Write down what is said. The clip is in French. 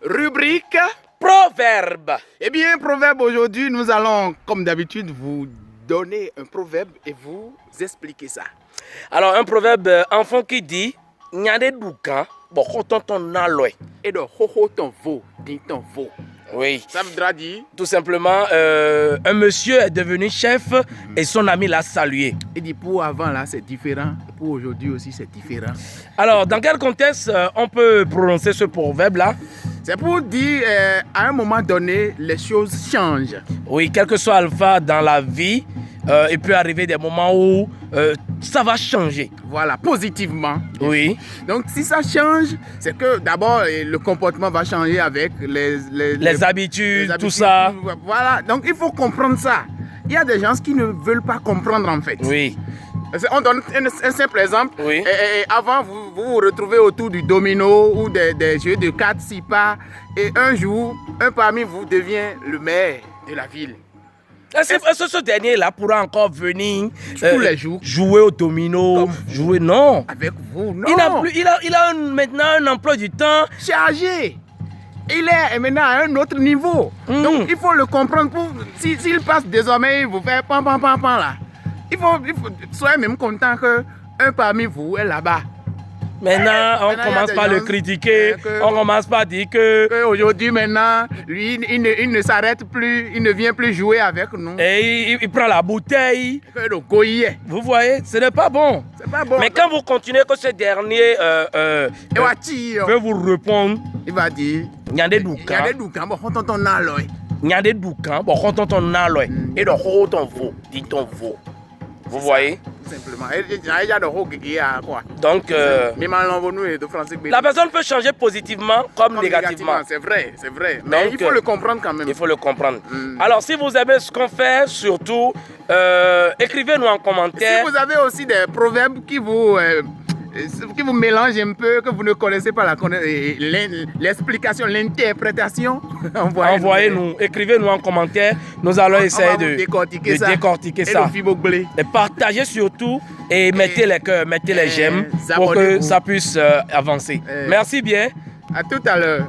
Rubrique proverbe. Eh bien, proverbe aujourd'hui, nous allons, comme d'habitude, vous donner un proverbe et vous expliquer ça. Alors, un proverbe enfant qui dit Nyade Doukan, Bokotonton Naloy. Et de ho ton veau, dit ton veau. Oui. Ça voudra dire tout simplement, un monsieur est devenu chef et son ami l'a salué. Il dit pour avant là, c'est différent. Pour aujourd'hui aussi, c'est différent. Alors, dans quel contexte on peut prononcer ce proverbe-là? C'est pour dire, à un moment donné, les choses changent. Oui, quel que soit alpha dans la vie, il peut arriver des moments où ça va changer. Voilà, positivement. Oui. Donc, si ça change, c'est que d'abord, le comportement va changer avec les habitudes, tout ça. Voilà, donc il faut comprendre ça. Il y a des gens qui ne veulent pas comprendre en fait. Oui. On donne un simple exemple. Oui. Et avant, vous vous retrouvez autour du domino ou des jeux de 4-6 pas. Et un jour, un parmi vous devient le maire de la ville. Est-ce que ce dernier-là pourra encore venir tous les jours jouer au domino, jouer? Non. Avec vous, non. Il a maintenant un emploi du temps chargé. Il est maintenant à un autre niveau. Donc, il faut le comprendre. S'il passe désormais, il vous fait pam là. Il faut soyez même content qu'un parmi vous est là-bas. Maintenant, on commence par le critiquer, on commence par dire que aujourd'hui, maintenant, lui, il ne s'arrête plus, il ne vient plus jouer avec nous. Et il prend la bouteille. Vous voyez, ce n'est pas bon. C'est pas bon. Mais quand vous continuez que ce dernier veut vous répondre, il va dire Nyade Doukan, bon, on t'en a l'œil. Nyade Doukan, bon, on t'en a l'œil. Et donc, on t'en vaut, dit ton vaut. Vous voyez? Simplement. Donc, la personne peut changer positivement comme négativement. C'est vrai, c'est vrai. Mais donc, il faut le comprendre quand même. Il faut le comprendre. Alors, si vous aimez ce qu'on fait, surtout, écrivez-nous en commentaire. Si vous avez aussi des proverbes qui vous mélangent un peu, que vous ne connaissez pas l'explication, l'interprétation, envoyez-nous, écrivez-nous en commentaire. Nous allons essayer de décortiquer ça. Et partagez surtout et mettez les cœurs, mettez les j'aime pour que ça puisse avancer. Merci bien. À tout à l'heure.